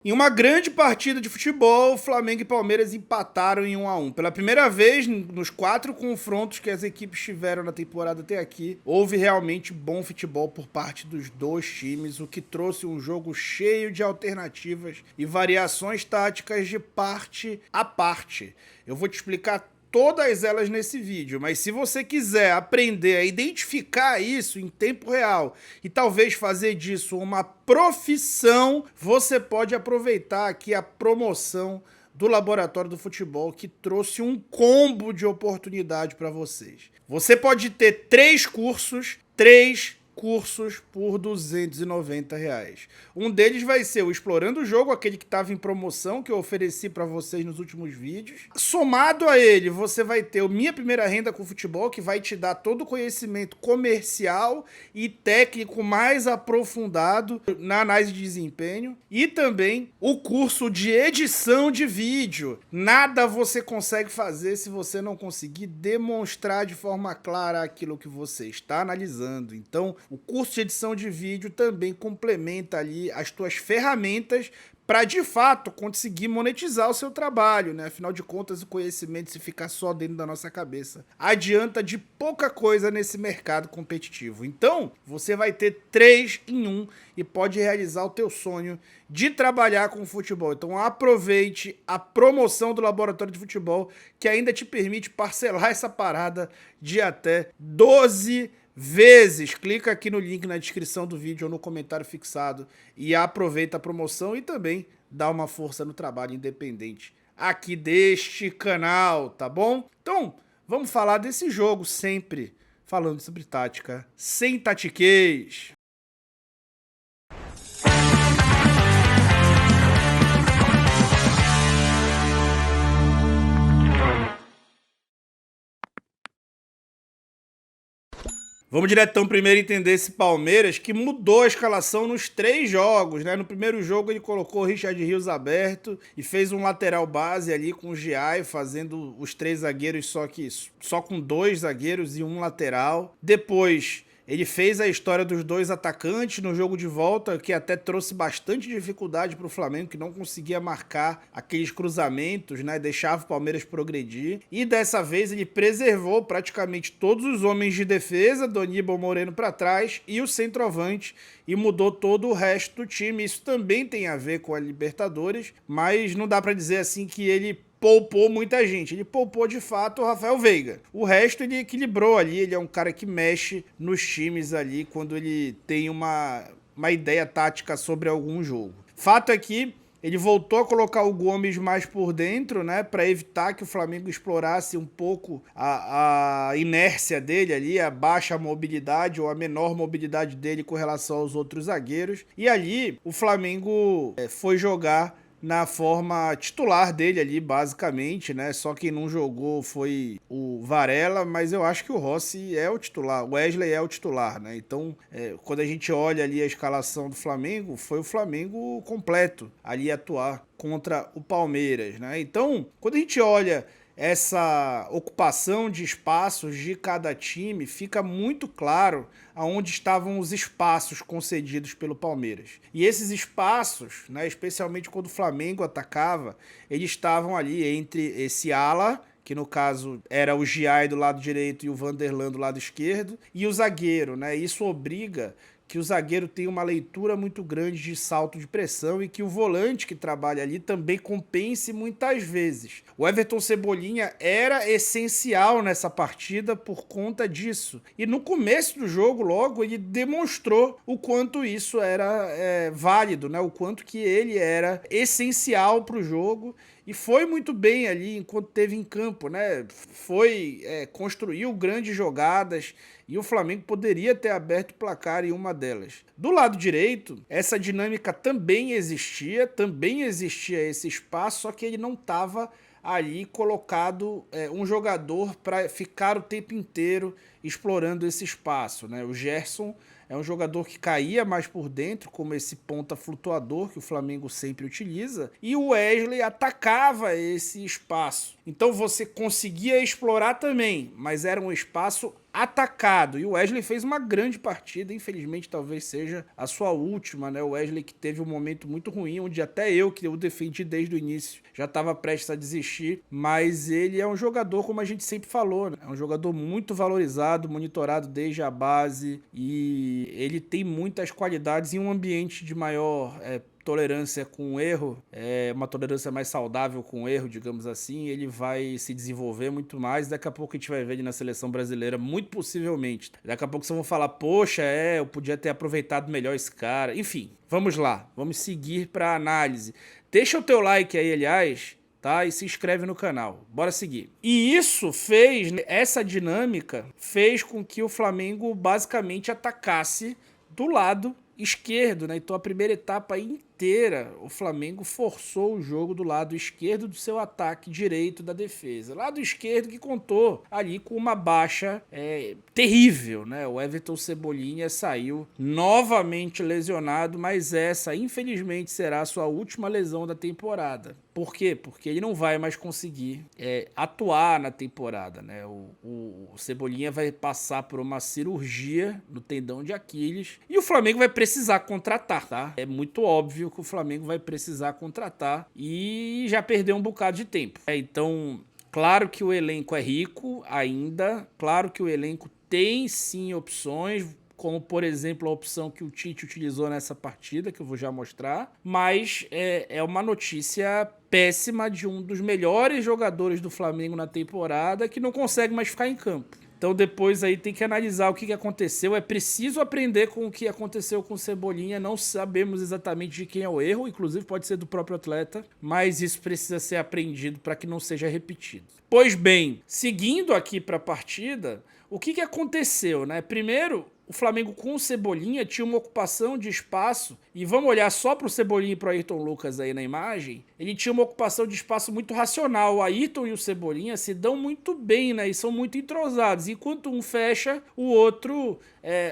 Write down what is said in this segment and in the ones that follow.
Em uma grande partida de futebol, Flamengo e Palmeiras empataram em 1-1. Pela primeira vez nos 4 confrontos que as equipes tiveram na temporada até aqui, houve realmente bom futebol por parte dos dois times, o que trouxe um jogo cheio de alternativas e variações táticas de parte a parte. Eu vou te explicar todas elas nesse vídeo, mas se você quiser aprender a identificar isso em tempo real e talvez fazer disso uma profissão, você pode aproveitar aqui a promoção do Laboratório do Futebol, que trouxe um combo de oportunidade para vocês. Você pode ter 3 cursos por R$290. Um deles vai ser o Explorando o Jogo, aquele que estava em promoção, que eu ofereci para vocês nos últimos vídeos. Somado a ele, você vai ter o Minha Primeira Renda com Futebol, que vai te dar todo o conhecimento comercial e técnico mais aprofundado na análise de desempenho. E também o curso de edição de vídeo. Nada você consegue fazer se você não conseguir demonstrar de forma clara aquilo que você está analisando. Então, o curso de edição de vídeo também complementa ali as tuas ferramentas para, de fato, conseguir monetizar o seu trabalho, né? Afinal de contas, o conhecimento, se ficar só dentro da nossa cabeça, adianta de pouca coisa nesse mercado competitivo. Então, você vai ter 3 em 1 e pode realizar o teu sonho de trabalhar com futebol. Então, aproveite a promoção do Laboratório de Futebol, que ainda te permite parcelar essa parada de até 12 vezes. Clica aqui no link na descrição do vídeo ou no comentário fixado e aproveita a promoção e também dá uma força no trabalho independente aqui deste canal, tá bom? Então, vamos falar desse jogo sempre falando sobre tática sem tatiquês. Vamos diretão primeiro entender esse Palmeiras, que mudou a escalação nos 3 jogos, né? No primeiro jogo ele colocou o Richard Rios aberto e fez um lateral base ali com o Giai, fazendo os 3 zagueiros, só com 2 zagueiros e um lateral. Depois ele fez a história dos 2 atacantes no jogo de volta, que até trouxe bastante dificuldade para o Flamengo, que não conseguia marcar aqueles cruzamentos, né? Deixava o Palmeiras progredir. E dessa vez ele preservou praticamente todos os homens de defesa, do Aníbal Moreno para trás e o centroavante, e mudou todo o resto do time. Isso também tem a ver com a Libertadores, mas não dá para dizer assim que ele poupou muita gente. Ele poupou de fato o Rafael Veiga. O resto ele equilibrou ali. Ele é um cara que mexe nos times ali quando ele tem uma ideia tática sobre algum jogo. Fato é que ele voltou a colocar o Gomes mais por dentro, né, para evitar que o Flamengo explorasse um pouco a inércia dele ali, a baixa mobilidade ou a menor mobilidade dele com relação aos outros zagueiros. E ali o Flamengo foi jogar na forma titular dele ali, basicamente, né? Só quem não jogou foi o Varela, mas eu acho que o Rossi é o titular, o Wesley é o titular, né? Então, quando a gente olha ali a escalação do Flamengo, foi o Flamengo completo ali atuar contra o Palmeiras, né? Então, quando a gente olha essa ocupação de espaços de cada time, fica muito claro aonde estavam os espaços concedidos pelo Palmeiras. E esses espaços, né, especialmente quando o Flamengo atacava, eles estavam ali entre esse ala, que no caso era o Giai do lado direito e o Vanderlan do lado esquerdo, e o zagueiro, né? Isso obriga que o zagueiro tenha uma leitura muito grande de salto de pressão e que o volante que trabalha ali também compense muitas vezes. O Everton Cebolinha era essencial nessa partida por conta disso. E no começo do jogo, logo, ele demonstrou o quanto isso era válido, né? O quanto que ele era essencial para o jogo. E foi muito bem ali enquanto teve em campo, né? Construiu grandes jogadas e o Flamengo poderia ter aberto o placar em uma delas. Do lado direito, essa dinâmica também existia esse espaço, só que ele não estava ali colocado um jogador para ficar o tempo inteiro explorando esse espaço, né? O Gerson é um jogador que caía mais por dentro, como esse ponta flutuador que o Flamengo sempre utiliza, e o Wesley atacava esse espaço. Então você conseguia explorar também, mas era um espaço atacado. E o Wesley fez uma grande partida, infelizmente talvez seja a sua última, né? O Wesley que teve um momento muito ruim, onde até eu, que eu defendi desde o início, já estava prestes a desistir, mas ele é um jogador, como a gente sempre falou, né? É um jogador muito valorizado, monitorado desde a base, e ele tem muitas qualidades em um ambiente de maior tolerância com o erro, uma tolerância mais saudável com o erro, digamos assim, ele vai se desenvolver muito mais. Daqui a pouco a gente vai ver ele na seleção brasileira, muito possivelmente. Daqui a pouco vocês vão falar, poxa, eu podia ter aproveitado melhor esse cara. Enfim, vamos lá, vamos seguir para análise. Deixa o teu like aí, aliás, tá? E se inscreve no canal. Bora seguir. E isso fez, essa dinâmica fez com que o Flamengo basicamente atacasse do lado esquerdo, né? Então a primeira etapa inteira o Flamengo forçou o jogo do lado esquerdo do seu ataque direito da defesa. Lado esquerdo que contou ali com uma baixa terrível, né? O Everton Cebolinha saiu novamente lesionado, mas essa infelizmente será a sua última lesão da temporada. Por quê? Porque ele não vai mais conseguir atuar na temporada, né? O Cebolinha vai passar por uma cirurgia no tendão de Aquiles e o Flamengo vai precisar contratar, tá? É muito óbvio que o Flamengo vai precisar contratar e já perdeu um bocado de tempo. Então, claro que o elenco é rico ainda, claro que o elenco tem sim opções, como por exemplo a opção que o Tite utilizou nessa partida, que eu vou já mostrar, mas é uma notícia péssima de um dos melhores jogadores do Flamengo na temporada que não consegue mais ficar em campo. Então depois aí tem que analisar o que aconteceu, é preciso aprender com o que aconteceu com o Cebolinha, não sabemos exatamente de quem é o erro, inclusive pode ser do próprio atleta, mas isso precisa ser aprendido para que não seja repetido. Pois bem, seguindo aqui para a partida, o que aconteceu, né? Primeiro, o Flamengo com o Cebolinha tinha uma ocupação de espaço, e vamos olhar só para o Cebolinha e para o Ayrton Lucas aí na imagem, ele tinha uma ocupação de espaço muito racional. O Ayrton e o Cebolinha se dão muito bem, né? E são muito entrosados. Enquanto um fecha, o outro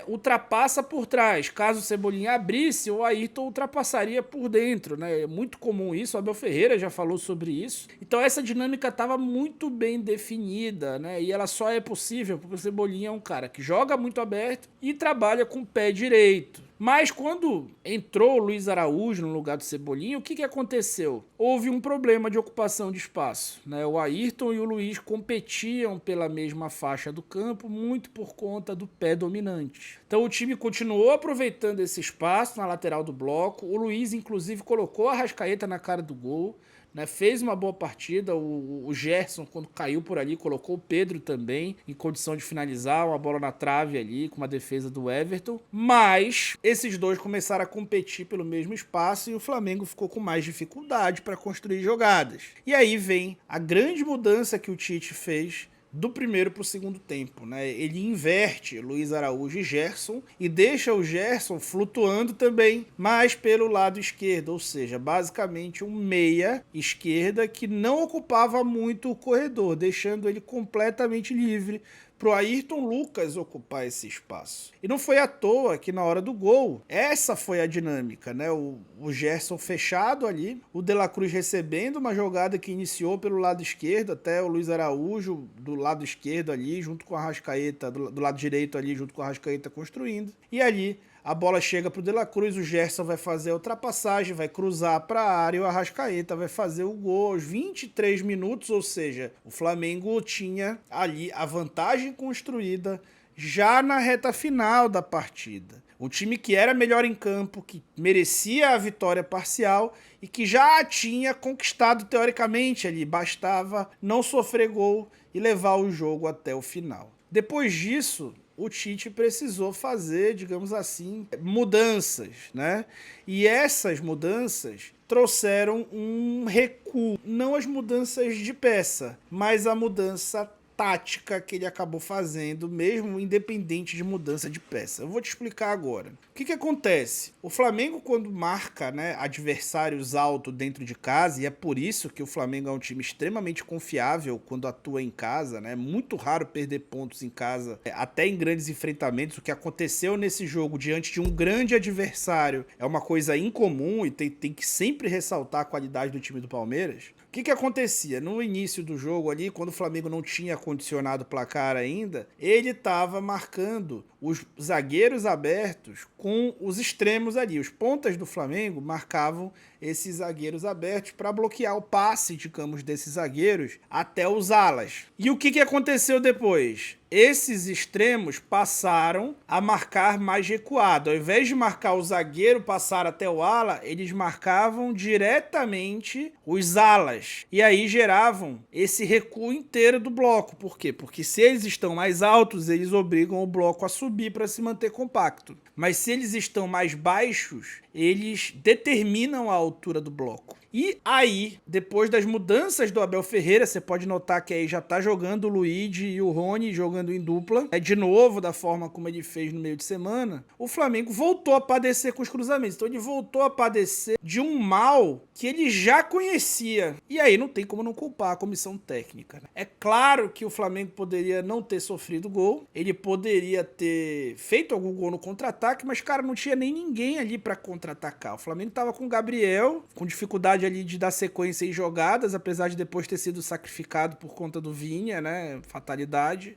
ultrapassa por trás. Caso o Cebolinha abrisse, o Ayrton ultrapassaria por dentro, né? É muito comum isso, o Abel Ferreira já falou sobre isso. Então essa dinâmica estava muito bem definida, né? E ela só é possível porque o Cebolinha é um cara que joga muito aberto e trabalha com o pé direito. Mas quando entrou o Luiz Araújo no lugar do Cebolinha, o que aconteceu? Houve um problema de ocupação de espaço, né? O Ayrton e o Luiz competiam pela mesma faixa do campo, muito por conta do pé dominante. Então o time continuou aproveitando esse espaço na lateral do bloco. O Luiz, inclusive, colocou a Arrascaeta na cara do gol, né, fez uma boa partida. O Gerson, quando caiu por ali, colocou o Pedro também em condição de finalizar, uma bola na trave ali, com uma defesa do Everton. Mas esses dois começaram a competir pelo mesmo espaço e o Flamengo ficou com mais dificuldade para construir jogadas. E aí vem a grande mudança que o Tite fez do primeiro para o segundo tempo, né? Ele inverte Luiz Araújo e Gerson e deixa o Gerson flutuando também, mas pelo lado esquerdo, ou seja, basicamente um meia esquerda que não ocupava muito o corredor, deixando ele completamente livre pro Ayrton Lucas ocupar esse espaço. E não foi à toa que na hora do gol, essa foi a dinâmica, né? O Gerson fechado ali, o De La Cruz recebendo uma jogada que iniciou pelo lado esquerdo, até o Luiz Araújo do lado esquerdo ali, junto com a Arrascaeta, do lado direito ali, junto com a Arrascaeta construindo. E ali a bola chega pro De La Cruz, o Gerson vai fazer a ultrapassagem, vai cruzar para a área e o Arrascaeta vai fazer o gol aos 23 minutos, ou seja, o Flamengo tinha ali a vantagem construída já na reta final da partida. Um time que era melhor em campo, que merecia a vitória parcial e que já tinha conquistado teoricamente ali, bastava não sofrer gol e levar o jogo até o final. Depois disso, o Tite precisou fazer, digamos assim, mudanças, né? E essas mudanças trouxeram um recuo, não as mudanças de peça, mas a mudança tática que ele acabou fazendo, mesmo independente de mudança de peça. Eu vou te explicar agora. O que acontece? O Flamengo, quando marca, né, adversários altos dentro de casa, e é por isso que o Flamengo é um time extremamente confiável quando atua em casa, né? É muito raro perder pontos em casa, até em grandes enfrentamentos. O que aconteceu nesse jogo diante de um grande adversário é uma coisa incomum e tem que sempre ressaltar a qualidade do time do Palmeiras. O que acontecia? No início do jogo ali, quando o Flamengo não tinha condicionado o placar ainda, ele estava marcando os zagueiros abertos com os extremos ali. Os pontas do Flamengo marcavam esses zagueiros abertos para bloquear o passe, digamos, desses zagueiros até os alas. E o que aconteceu depois? Esses extremos passaram a marcar mais recuado. Ao invés de marcar o zagueiro passar até o ala, eles marcavam diretamente os alas. E aí geravam esse recuo inteiro do bloco. Por quê? Porque se eles estão mais altos, eles obrigam o bloco a subir para se manter compacto. Mas se eles estão mais baixos, eles determinam a altura do bloco. E aí, depois das mudanças do Abel Ferreira, você pode notar que aí já tá jogando o Luigi e o Rony jogando em dupla. É de novo da forma como ele fez no meio de semana. O Flamengo voltou a padecer com os cruzamentos. Então ele voltou a padecer de um mal que ele já conhecia. E aí não tem como não culpar a comissão técnica. É claro que o Flamengo poderia não ter sofrido gol. Ele poderia ter feito algum gol no contra-ataque, mas, cara, não tinha nem ninguém ali pra contra-atacar. O Flamengo tava com o Gabriel, com dificuldade ali de dar sequência em jogadas, apesar de depois ter sido sacrificado por conta do Vinha, né? Fatalidade.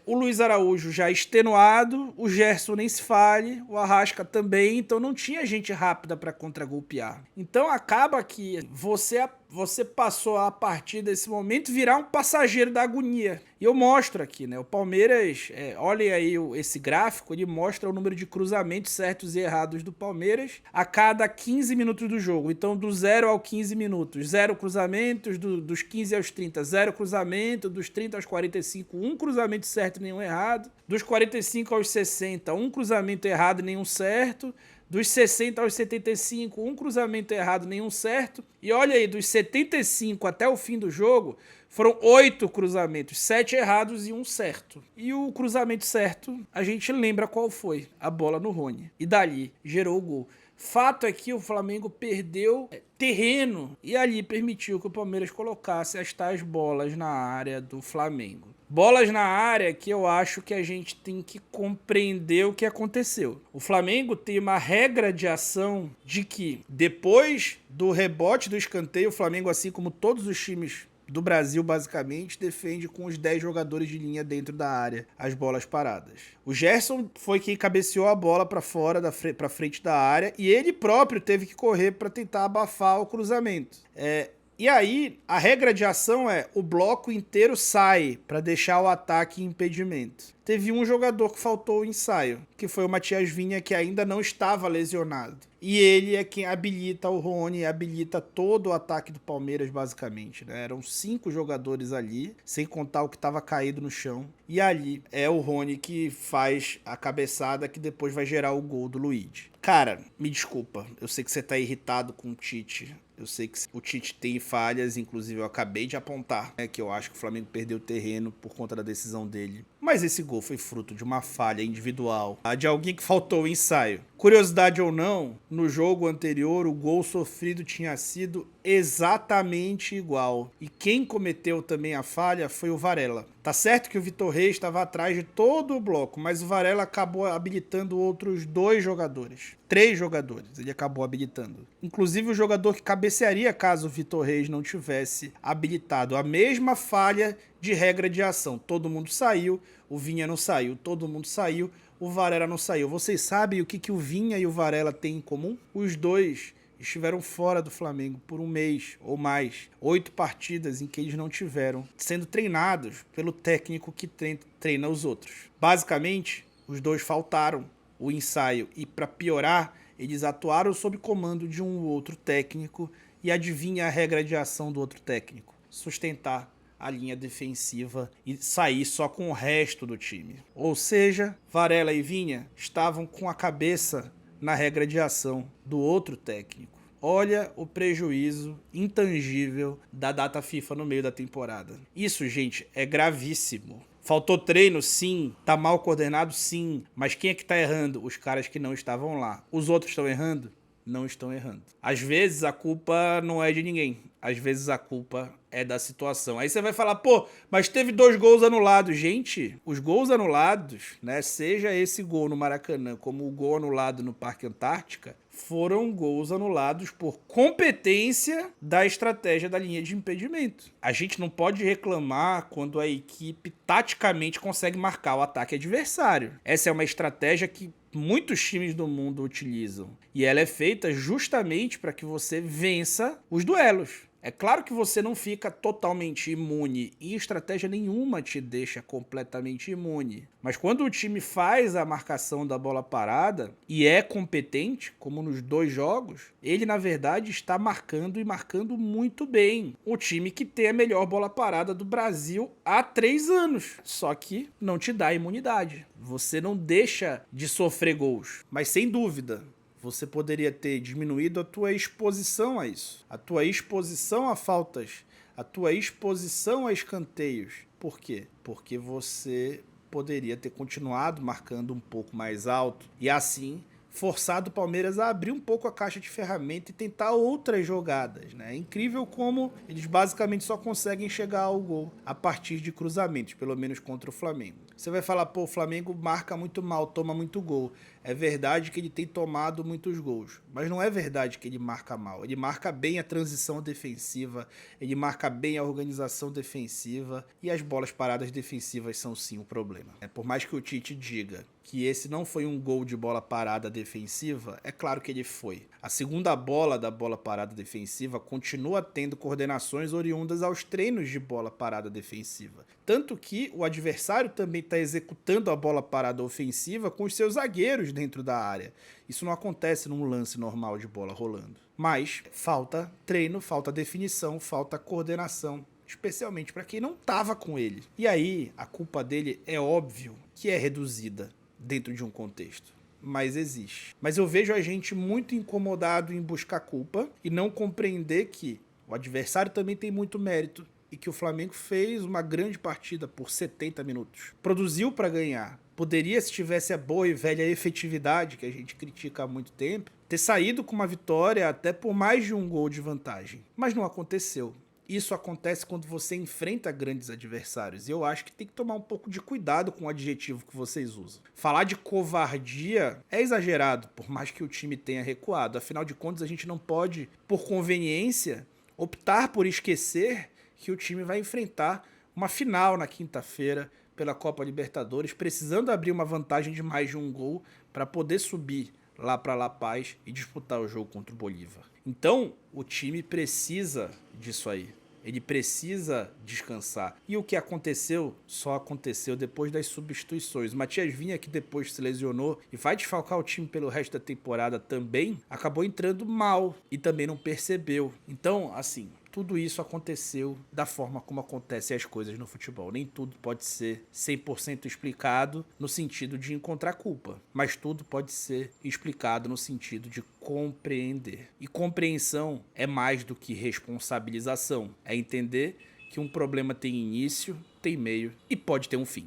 O Luiz Araújo já extenuado, o Gerson nem se fale, o Arrasca também, então não tinha gente rápida para contra-golpear. Então acaba que você passou a partir desse momento virar um passageiro da agonia. E eu mostro aqui, né? O Palmeiras, olhem aí esse gráfico, ele mostra o número de cruzamentos certos e errados do Palmeiras a cada 15 minutos do jogo. Então, do 0 ao 15 minutos, 0 cruzamentos, dos 15 aos 30, 0 cruzamento, dos 30 aos 45, 1 cruzamento certo e nenhum errado, dos 45 aos 60, 1 cruzamento errado e nenhum certo, dos 60 aos 75, 1 cruzamento errado, nenhum certo. E olha aí, dos 75 até o fim do jogo, foram 8 cruzamentos, 7 errados e 1 certo. E o cruzamento certo, a gente lembra qual foi, a bola no Rony. E dali, gerou o gol. Fato é que o Flamengo perdeu terreno e ali permitiu que o Palmeiras colocasse as tais bolas na área do Flamengo. Bolas na área que eu acho que a gente tem que compreender o que aconteceu. O Flamengo tem uma regra de ação de que depois do rebote do escanteio, o Flamengo, assim como todos os times do Brasil, basicamente, defende com os 10 jogadores de linha dentro da área as bolas paradas. O Gerson foi quem cabeceou a bola para fora, para frente da área, e ele próprio teve que correr para tentar abafar o cruzamento. E aí, a regra de ação é o bloco inteiro sai para deixar o ataque em impedimento. Teve um jogador que faltou o ensaio, que foi o Matias Vinha, que ainda não estava lesionado. E ele é quem habilita o Rony, habilita todo o ataque do Palmeiras, basicamente, né? Eram 5 jogadores ali, sem contar o que estava caído no chão. E ali é o Rony que faz a cabeçada que depois vai gerar o gol do Luigi. Cara, me desculpa, eu sei que você tá irritado com o Tite. Eu sei que o Tite tem falhas, inclusive eu acabei de apontar, né, que eu acho que o Flamengo perdeu terreno por conta da decisão dele. Mas esse gol foi fruto de uma falha individual, de alguém que faltou o ensaio. Curiosidade ou não, no jogo anterior o gol sofrido tinha sido exatamente igual. E quem cometeu também a falha foi o Varela. Tá certo que o Vitor Reis estava atrás de todo o bloco, mas o Varela acabou habilitando outros 2 jogadores. 3 jogadores ele acabou habilitando. Inclusive o jogador que cabecearia caso o Vitor Reis não tivesse habilitado. A mesma falha de regra de ação. Todo mundo saiu, o Vinha não saiu, todo mundo saiu, o Varela não saiu. Vocês sabem o que o Vinha e o Varela têm em comum? Os dois estiveram fora do Flamengo por 1 mês ou mais. 8 partidas em que eles não tiveram, sendo treinados pelo técnico que treina os outros. Basicamente, os dois faltaram o ensaio e, para piorar, eles atuaram sob comando de um outro técnico e adivinha a regra de ação do outro técnico? Sustentar a linha defensiva e sair só com o resto do time. Ou seja, Varela e Vinha estavam com a cabeça na regra de ação do outro técnico. Olha o prejuízo intangível da data FIFA no meio da temporada. Isso, gente, é gravíssimo. Faltou treino? Sim. Tá mal coordenado? Sim. Mas quem é que tá errando? Os caras que não estavam lá. Os outros estão errando? não estão errando. Às vezes a culpa não é de ninguém. Às vezes a culpa é da situação. Aí você vai falar, pô, mas teve 2 gols anulados. Gente, os gols anulados, né, seja esse gol no Maracanã como o gol anulado no Parque Antártica, foram gols anulados por competência da estratégia da linha de impedimento. A gente não pode reclamar quando a equipe taticamente consegue marcar o ataque adversário. Essa é uma estratégia que muitos times do mundo utilizam. E ela é feita justamente para que você vença os duelos. É claro que você não fica totalmente imune e estratégia nenhuma te deixa completamente imune. Mas quando o time faz a marcação da bola parada e é competente, como nos 2 jogos, ele na verdade está marcando e marcando muito bem. O time que tem a melhor bola parada do Brasil há 3 anos. Só que não te dá imunidade. Você não deixa de sofrer gols. Mas sem dúvida, você poderia ter diminuído a tua exposição a isso, a tua exposição a faltas, a tua exposição a escanteios. Por quê? Porque você poderia ter continuado marcando um pouco mais alto e assim forçado o Palmeiras a abrir um pouco a caixa de ferramenta e tentar outras jogadas, né? É incrível como eles basicamente só conseguem chegar ao gol a partir de cruzamentos, pelo menos contra o Flamengo. Você vai falar, pô, o Flamengo marca muito mal, toma muito gol. É verdade que ele tem tomado muitos gols, mas não é verdade que ele marca mal. Ele marca bem a transição defensiva, ele marca bem a organização defensiva e as bolas paradas defensivas são sim o problema. Por mais que o Tite diga que esse não foi um gol de bola parada defensiva, é claro que ele foi. A segunda bola da bola parada defensiva continua tendo coordenações oriundas aos treinos de bola parada defensiva. Tanto que o adversário também está executando a bola parada ofensiva com os seus zagueiros dentro da área. Isso não acontece num lance normal de bola rolando. Mas falta treino, falta definição, falta coordenação, especialmente para quem não estava com ele. E aí a culpa dele é óbvio que é reduzida dentro de um contexto, mas existe. Mas eu vejo a gente muito incomodado em buscar culpa e não compreender que o adversário também tem muito mérito e que o Flamengo fez uma grande partida por 70 minutos. Produziu para ganhar. Poderia, se tivesse a boa e velha efetividade, que a gente critica há muito tempo, ter saído com uma vitória até por mais de um gol de vantagem. Mas não aconteceu. Isso acontece quando você enfrenta grandes adversários. E eu acho que tem que tomar um pouco de cuidado com o adjetivo que vocês usam. Falar de covardia é exagerado, por mais que o time tenha recuado. Afinal de contas, a gente não pode, por conveniência, optar por esquecer que o time vai enfrentar uma final na quinta-feira pela Copa Libertadores, precisando abrir uma vantagem de mais de um gol para poder subir lá para La Paz e disputar o jogo contra o Bolívar. Então, o time precisa disso aí. Ele precisa descansar. E o que aconteceu, só aconteceu depois das substituições. O Matias Vinha, que depois se lesionou e vai desfalcar o time pelo resto da temporada também, acabou entrando mal e também não percebeu. Então, assim, tudo isso aconteceu da forma como acontecem as coisas no futebol. Nem tudo pode ser 100% explicado no sentido de encontrar culpa, mas tudo pode ser explicado no sentido de compreender. E compreensão é mais do que responsabilização. É entender que um problema tem início, tem meio e pode ter um fim.